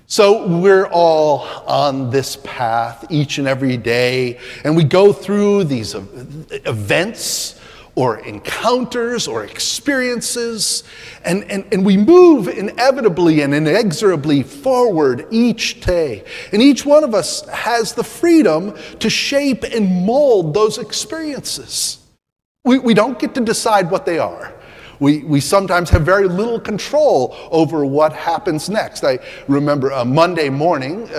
So we're all on this path each and every day, and we go through these events or encounters or experiences, and we move inevitably and inexorably forward each day. And each one of us has the freedom to shape and mold those experiences. We don't get to decide what they are. We sometimes have very little control over what happens next. I remember Monday morning,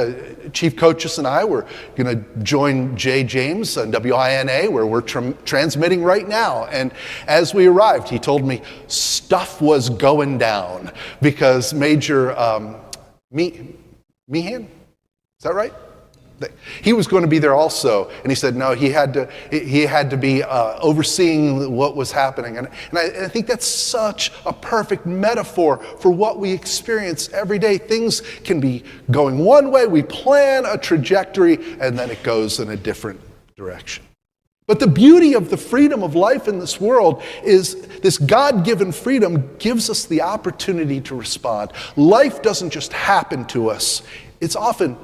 Chief Coaches and I were going to join Jay James on WINA, where we're transmitting right now. And as we arrived, he told me stuff was going down because Major Meehan, is that right? He was going to be there also, and he said no, he had to be overseeing what was happening, and I think that's such a perfect metaphor for what we experience every day. Things can be going one way, we plan a trajectory, and then it goes in a different direction. But the beauty of the freedom of life in this world is this God-given freedom gives us the opportunity to respond. Life doesn't just happen to us. It's often,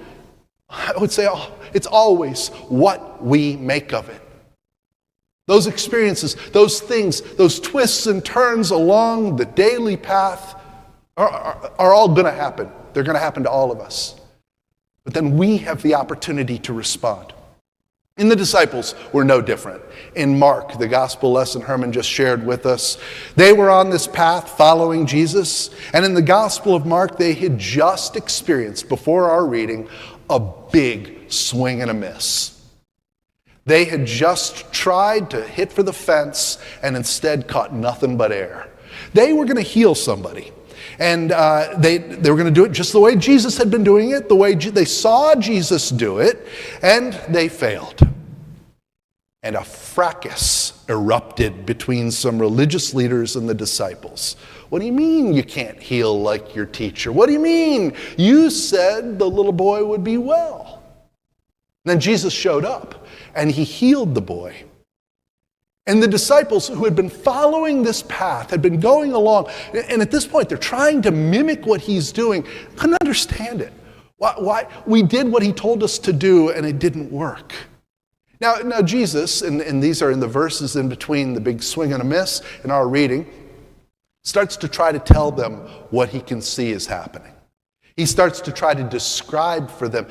I would say, it's always what we make of it. Those experiences, those things, those twists and turns along the daily path are all going to happen. They're going to happen to all of us. But then we have the opportunity to respond. And the disciples were no different. In Mark, the gospel lesson Herman just shared with us, they were on this path following Jesus. And in the Gospel of Mark, they had just experienced, before our reading, a big swing and a miss. They had just tried to hit for the fence and instead caught nothing but air. They were going to heal somebody. And they were going to do it just the way Jesus had been doing it, the way they saw Jesus do it, and they failed. And a fracas erupted between some religious leaders and the disciples. What do you mean you can't heal like your teacher? What do you mean? You said the little boy would be well. And then Jesus showed up, and he healed the boy. And the disciples who had been following this path, had been going along, and at this point they're trying to mimic what he's doing, couldn't understand it. Why? We did what he told us to do, and it didn't work. Now Jesus, and these are in the verses in between the big swing and a miss in our reading, starts to try to tell them what he can see is happening. He starts to try to describe for them,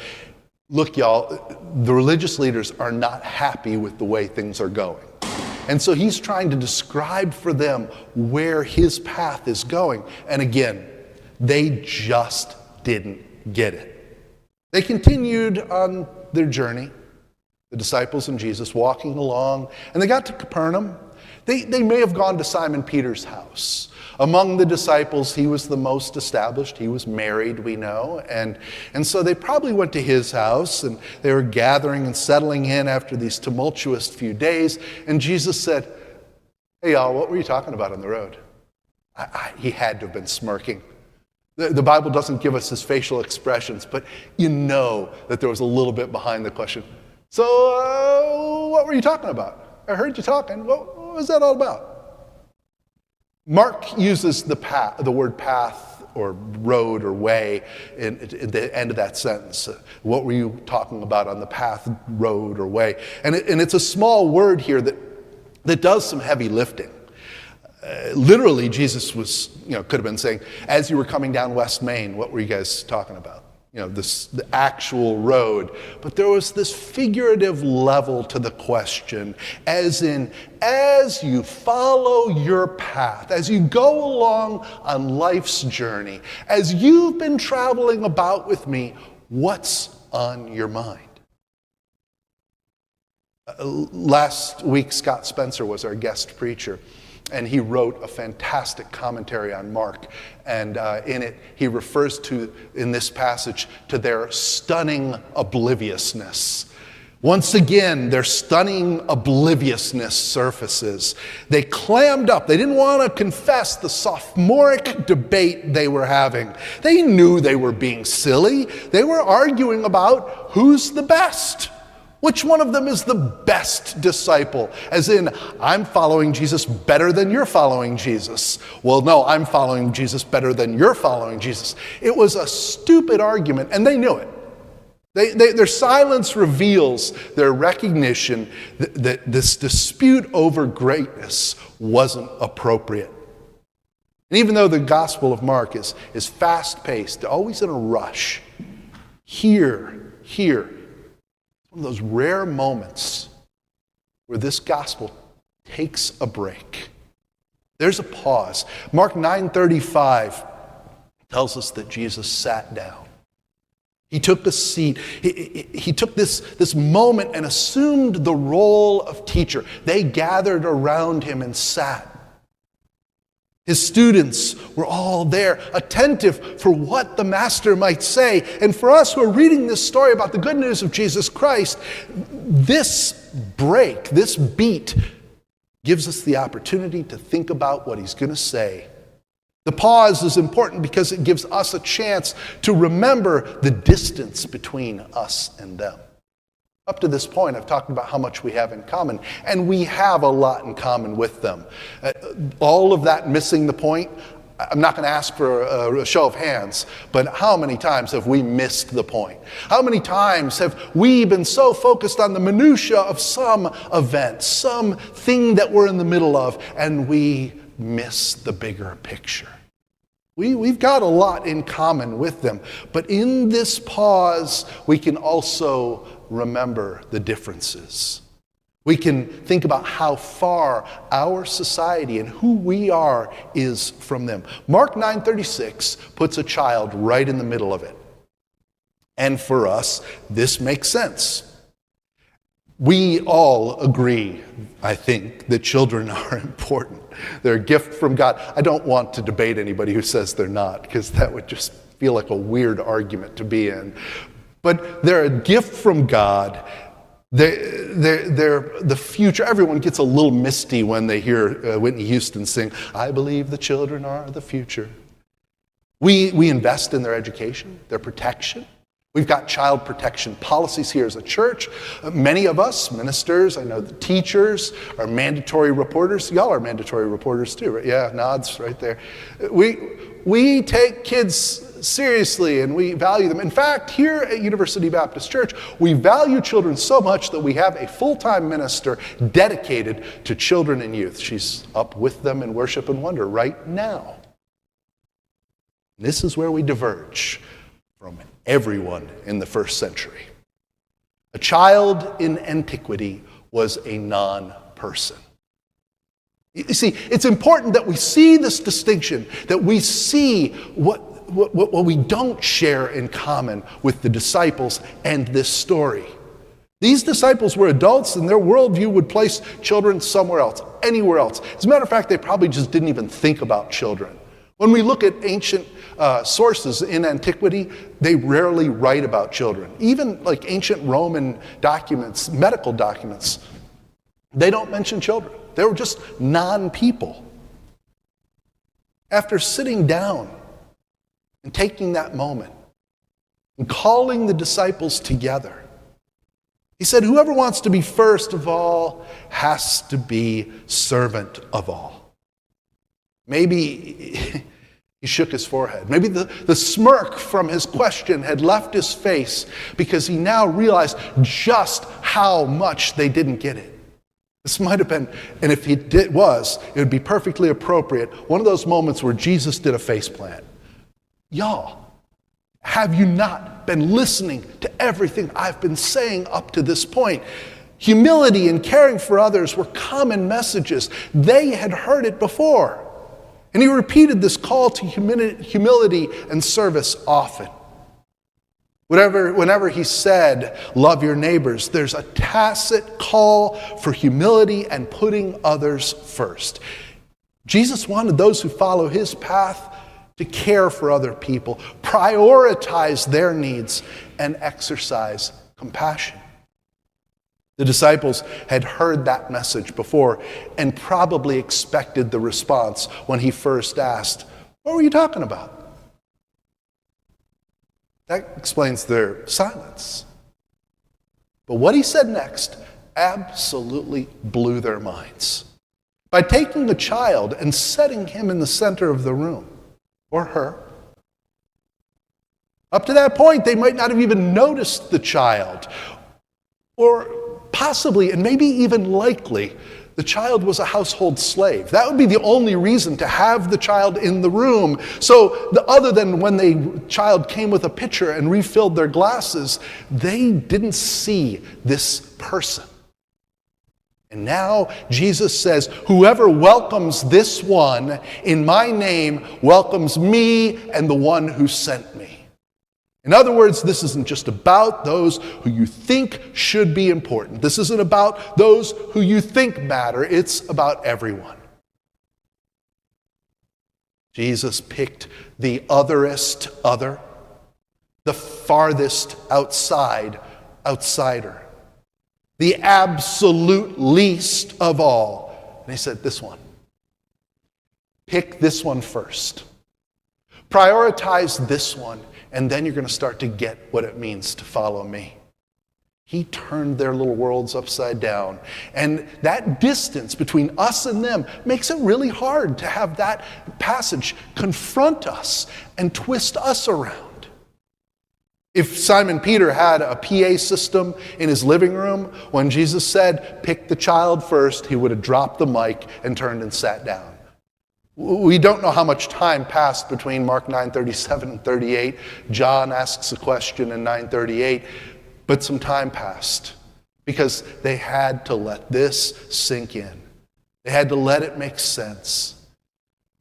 look, y'all, the religious leaders are not happy with the way things are going. And so he's trying to describe for them where his path is going. And again, they just didn't get it. They continued on their journey, the disciples and Jesus walking along, and they got to Capernaum. They may have gone to Simon Peter's house. Among the disciples, he was the most established. He was married, we know. And so they probably went to his house, and they were gathering and settling in after these tumultuous few days. And Jesus said, hey, y'all, what were you talking about on the road? He had to have been smirking. The Bible doesn't give us his facial expressions, but you know that there was a little bit behind the question. So what were you talking about? I heard you talking. What was that all about? Mark uses the word path or road or way at the end of that sentence. What were you talking about on the path, road, or way? And it's a small word here that does some heavy lifting. Literally, Jesus could have been saying, as you were coming down West Main, what were you guys talking about? The actual road. But there was this figurative level to the question, as in, as you follow your path, as you go along on life's journey, as you've been traveling about with me, what's on your mind? Last week, Scott Spencer was our guest preacher. And he wrote a fantastic commentary on Mark. And in it, he refers to, in this passage, to their stunning obliviousness. Once again, their stunning obliviousness surfaces. They clammed up. They didn't want to confess the sophomoric debate they were having. They knew they were being silly. They were arguing about who's the best. Which one of them is the best disciple? As in, I'm following Jesus better than you're following Jesus. Well, no, I'm following Jesus better than you're following Jesus. It was a stupid argument, and they knew it. Their silence reveals their recognition that this dispute over greatness wasn't appropriate. And even though the Gospel of Mark is fast-paced, always in a rush, here, one of those rare moments where this gospel takes a break. There's a pause. Mark 9:35 tells us that Jesus sat down. He took a seat. He took this moment and assumed the role of teacher. They gathered around him and sat. His students were all there, attentive for what the master might say. And for us who are reading this story about the good news of Jesus Christ, this break, this beat, gives us the opportunity to think about what he's going to say. The pause is important because it gives us a chance to remember the distance between us and them. Up to this point, I've talked about how much we have in common, and we have a lot in common with them. All of that missing the point, I'm not going to ask for a show of hands, but how many times have we missed the point? How many times have we been so focused on the minutia of some event, some thing that we're in the middle of, and we miss the bigger picture? We've got a lot in common with them, but in this pause, we can also remember the differences. We can think about how far our society and who we are is from them. Mark 9:36 puts a child right in the middle of it. And for us, this makes sense. We all agree, I think, that children are important. They're a gift from God. I don't want to debate anybody who says they're not, because that would just feel like a weird argument to be in. But they're a gift from God. They're the future. Everyone gets a little misty when they hear Whitney Houston sing, "I believe the children are the future." We invest in their education, their protection. We've got child protection policies here as a church. Many of us, ministers, I know the teachers, are mandatory reporters. Y'all are mandatory reporters too, right? Yeah, nods right there. We take kids seriously and we value them. In fact, here at University Baptist Church, we value children so much that we have a full-time minister dedicated to children and youth. She's up with them in worship and wonder right now. This is where we diverge from everyone in the first century. A child in antiquity was a non-person. You see, it's important that we see this distinction, that we see what we don't share in common with the disciples and this story. These disciples were adults, and their worldview would place children somewhere else, anywhere else. As a matter of fact, they probably just didn't even think about children. When we look at ancient sources in antiquity, they rarely write about children. Even like ancient Roman documents, medical documents, they don't mention children. They were just non-people. After sitting down and taking that moment and calling the disciples together, he said, whoever wants to be first of all has to be servant of all. Maybe he shook his forehead. Maybe the smirk from his question had left his face because he now realized just how much they didn't get it. This might have been, and if it was, it would be perfectly appropriate, one of those moments where Jesus did a faceplant. Y'all, have you not been listening to everything I've been saying up to this point? Humility and caring for others were common messages. They had heard it before. And he repeated this call to humility and service often. Whenever he said, love your neighbors, there's a tacit call for humility and putting others first. Jesus wanted those who follow his path to care for other people, prioritize their needs, and exercise compassion. The disciples had heard that message before and probably expected the response when he first asked, what were you talking about? That explains their silence. But what he said next absolutely blew their minds. By taking the child and setting him in the center of the room, or her. Up to that point, they might not have even noticed the child, or possibly, and maybe even likely, the child was a household slave. That would be the only reason to have the child in the room. So other than when the child came with a pitcher and refilled their glasses, they didn't see this person. And now Jesus says, whoever welcomes this one in my name welcomes me and the one who sent me. In other words, this isn't just about those who you think should be important. This isn't about those who you think matter. It's about everyone. Jesus picked the otherest other, the farthest outsider, the absolute least of all. And he said, this one. Pick this one first. Prioritize this one. And then you're going to start to get what it means to follow me. He turned their little worlds upside down. And that distance between us and them makes it really hard to have that passage confront us and twist us around. If Simon Peter had a PA system in his living room, when Jesus said, pick the child first, he would have dropped the mic and turned and sat down. We don't know how much time passed between Mark 9:37 and 38. John asks a question in 9:38, but some time passed because they had to let this sink in. They had to let it make sense.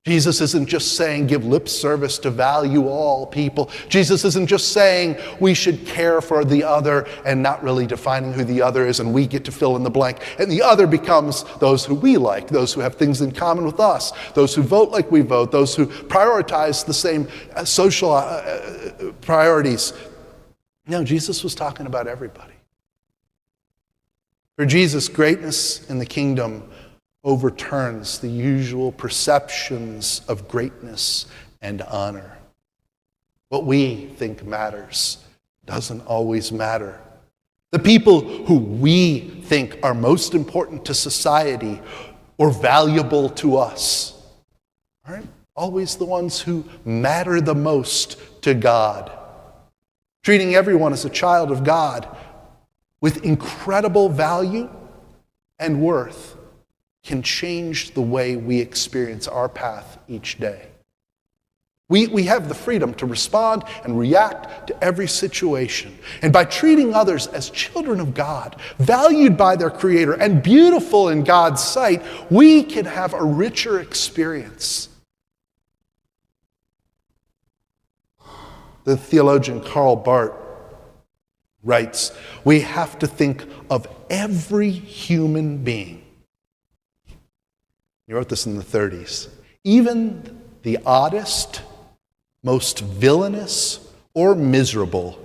Jesus isn't just saying give lip service to value all people. Jesus isn't just saying we should care for the other and not really defining who the other is and we get to fill in the blank. And the other becomes those who we like, those who have things in common with us, those who vote like we vote, those who prioritize the same social priorities. No, Jesus was talking about everybody. For Jesus, greatness in the kingdom overturns the usual perceptions of greatness and honor. What we think matters doesn't always matter. The people who we think are most important to society or valuable to us aren't always the ones who matter the most to God. Treating everyone as a child of God with incredible value and worth can change the way we experience our path each day. We have the freedom to respond and react to every situation. And by treating others as children of God, valued by their Creator and beautiful in God's sight, we can have a richer experience. The theologian Karl Barth writes, we have to think of every human being. He wrote this in the 30s. Even the oddest, most villainous, or miserable,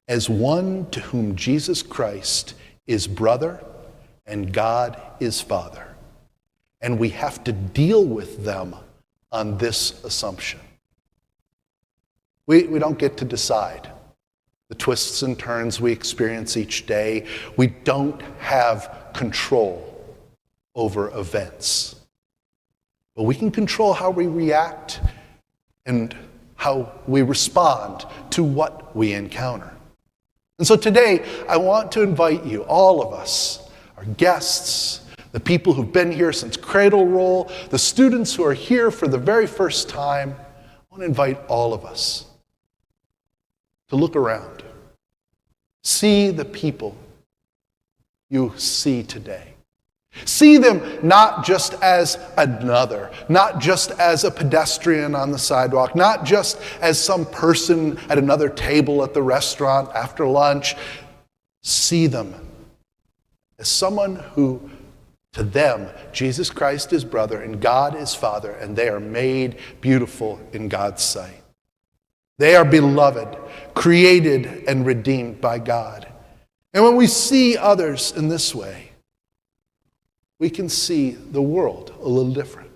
as one to whom Jesus Christ is brother and God is Father. And we have to deal with them on this assumption. We don't get to decide the twists and turns we experience each day. We don't have control over events. But we can control how we react and how we respond to what we encounter. And so today, I want to invite you, all of us, our guests, the people who've been here since cradle roll, the students who are here for the very first time, I want to invite all of us to look around. See the people you see today. See them not just as another, not just as a pedestrian on the sidewalk, not just as some person at another table at the restaurant after lunch. See them as someone who, to them, Jesus Christ is brother and God is Father, and they are made beautiful in God's sight. They are beloved, created and redeemed by God. And when we see others in this way, we can see the world a little different.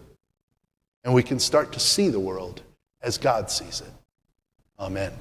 And we can start to see the world as God sees it. Amen.